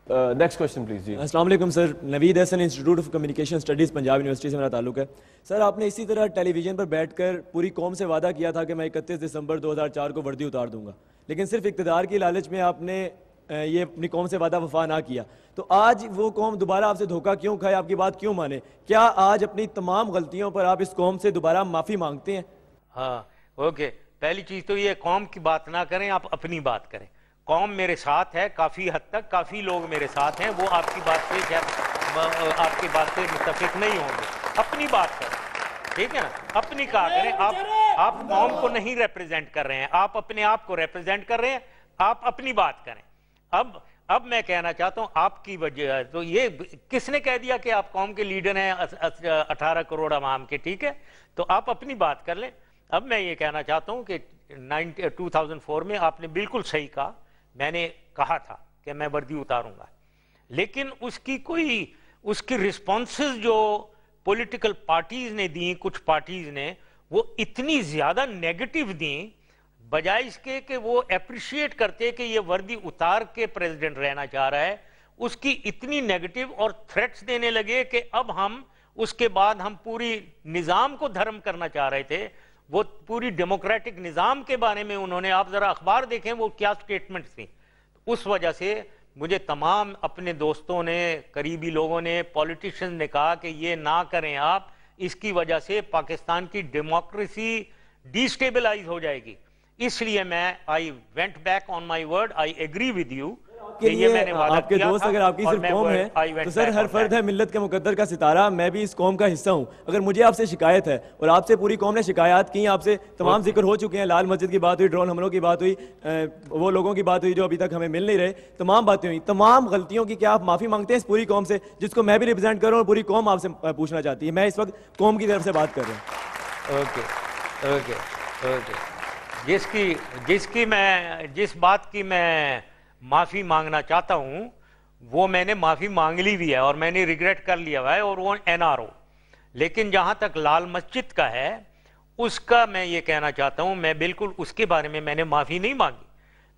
Next question please जी। अस्सलाम वालेकुम sir, Naveed Hasan, institute of communication studies, Punjab university से मेरा ताल्लुक है। सर, आपने इसी तरह टेलीविजन पर बैठकर पूरी कौम से वादा किया था कि मैं 31 दिसंबर 2004 को वर्दी उतार दूंगा, लेकिन सिर्फ इक़्तिदार की लालच में आपने ये अपनी कौम से वादा वफा ना किया। तो आज वो कौम दोबारा आपसे धोखा क्यों खाए, आपकी बात क्यों माने? क्या आज अपनी तमाम गलतियों पर आप इस कौम से दोबारा माफ़ी मांगते हैं? हाँ, ओके। पहली चीज़ तो ये कौम की बात ना करें, आप अपनी बात करें। कौम मेरे साथ है काफ़ी हद तक, काफ़ी लोग मेरे साथ हैं, वो आपकी बात से शायद आपकी बात से मुत्तफिक नहीं होंगे। अपनी बात करें, ठीक है ना? अपनी कहा करें। आप कौम को नहीं रिप्रेजेंट कर रहे हैं, आप अपने आप को रिप्रेजेंट कर रहे हैं। आप अपनी बात करें। अब मैं कहना चाहता हूं आपकी वजह, तो ये किसने कह दिया कि आप कौम के लीडर हैं 18 करोड़ अवाम के? ठीक है, तो आप अपनी बात कर लें। अब मैं ये कहना चाहता हूं कि 2004 में आपने बिल्कुल सही कहा, मैंने कहा था कि मैं वर्दी उतारूंगा, लेकिन उसकी रिस्पॉन्सेज जो पॉलिटिकल पार्टीज ने दी, कुछ पार्टीज ने, वो इतनी ज्यादा नेगेटिव दी, बजाय इसके कि वो अप्रिशिएट करते कि ये वर्दी उतार के प्रेसिडेंट रहना चाह रहा है, उसकी इतनी नेगेटिव और थ्रेट्स देने लगे कि अब हम उसके बाद हम पूरी निज़ाम को धर्म करना चाह रहे थे। वो पूरी डेमोक्रेटिक निज़ाम के बारे में उन्होंने, आप ज़रा अखबार देखें वो क्या स्टेटमेंट थी। उस वजह से मुझे तमाम अपने दोस्तों ने, करीबी लोगों ने, पॉलिटिशियंस ने कहा कि ये ना करें आप, इसकी वजह से पाकिस्तान की डेमोक्रेसी डिस्टेबलाइज हो जाएगी। इसलिए मैं I went back on my word, I agree with you कि ये मैंने वादा आपके किया दोस्त था, अगर आपकी सिर्फ कौम है तो सर हर फर्द है मिल्लत के मुकद्दर का सितारा, मैं भी इस कौम का हिस्सा हूं। अगर मुझे आपसे शिकायत है, और आपसे पूरी कौम ने शिकायत की, आपसे तमाम जिक्र हो चुके हैं, लाल मस्जिद की बात हुई, ड्रोन हमलों की बात हुई, वो लोगों की बात हुई जो अभी तक हमें मिल नहीं रहे, तमाम बातें हुई, तमाम गलतियों की क्या आप माफी मांगते हैं इस पूरी कौम से, जिसको मैं भी रिप्रेजेंट कर रहा हूँ और पूरी कौम आपसे पूछना चाहती है? मैं इस वक्त कौम की तरफ से बात कर रहा हूँ। Okay okay okay. जिस बात की मैं माफ़ी मांगना चाहता हूं, वो मैंने माफ़ी मांग ली भी है और मैंने रिग्रेट कर लिया हुआ है, और वो NRO। लेकिन जहां तक लाल मस्जिद का है, उसका मैं ये कहना चाहता हूं, मैं बिल्कुल उसके बारे में मैंने माफ़ी नहीं मांगी।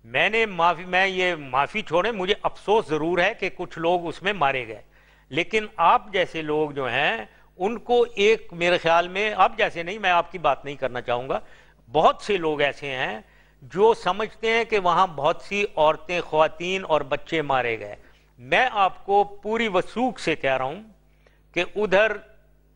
मैं ये माफ़ी छोड़े, मुझे अफसोस ज़रूर है कि कुछ लोग उसमें मारे गए, लेकिन आप जैसे लोग जो हैं उनको एक, मेरे ख्याल में आप जैसे नहीं, मैं आपकी बात नहीं करना चाहूँगा, बहुत से लोग ऐसे हैं जो समझते हैं कि वहां बहुत सी औरतें, ख्वातीन और बच्चे मारे गए। मैं आपको पूरी वसूख से कह रहा हूं कि उधर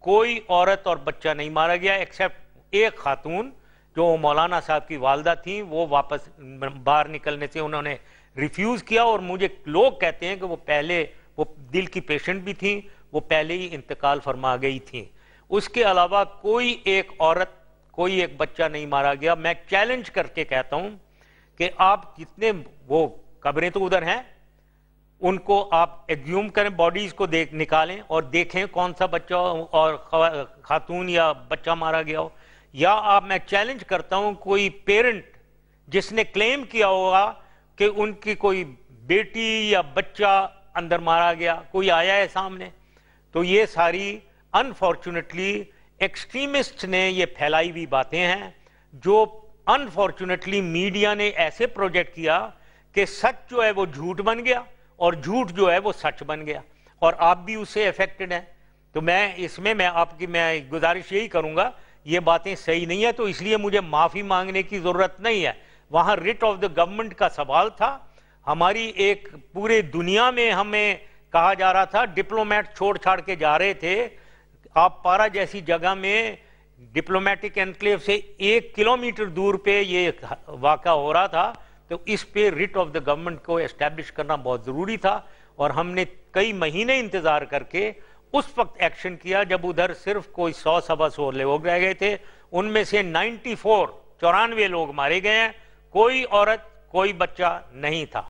कोई औरत और बच्चा नहीं मारा गया, एक्सेप्ट एक खातून जो मौलाना साहब की वालदा थी, वो वापस बाहर निकलने से उन्होंने रिफ्यूज किया, और मुझे लोग कहते हैं कि वो दिल की पेशेंट भी थी, वो पहले ही इंतकाल फरमा गई थी। उसके अलावा कोई एक औरत, कोई एक बच्चा नहीं मारा गया। मैं चैलेंज करके कहता हूं कि आप जितने, वो कब्रें तो उधर हैं, उनको आप एग्ज्यूम करें, बॉडीज को निकालें और देखें कौन सा बच्चा और खातून या बच्चा मारा गया हो। या मैं चैलेंज करता हूं कोई पेरेंट जिसने क्लेम किया होगा कि उनकी कोई बेटी या बच्चा अंदर मारा गया, कोई आया है सामने? तो ये सारी अनफॉर्चुनेटली एक्सट्रीमिस्ट ने ये फैलाई हुई बातें हैं, जो अनफॉर्चुनेटली मीडिया ने ऐसे प्रोजेक्ट किया कि सच जो है वो झूठ बन गया और झूठ जो है वो सच बन गया, और आप भी उससे अफेक्टेड हैं। तो मैं गुजारिश यही करूंगा, ये बातें सही नहीं है, तो इसलिए मुझे माफी मांगने की जरूरत नहीं है। वहां रिट ऑफ द गवर्नमेंट का सवाल था। हमारी एक पूरे दुनिया में हमें कहा जा रहा था, डिप्लोमेट छोड़ छाड़ के जा रहे थे। आप पारा जैसी जगह में डिप्लोमेटिक एनक्लेव से 1 किलोमीटर दूर पे ये वाक़ा हो रहा था, तो इस पे रिट ऑफ द गवर्नमेंट को एस्टैब्लिश करना बहुत ज़रूरी था, और हमने कई महीने इंतज़ार करके उस वक्त एक्शन किया जब उधर सिर्फ कोई 100-125 लोग रह गए थे। उनमें से 94 लोग मारे गए हैं, कोई औरत कोई बच्चा नहीं था।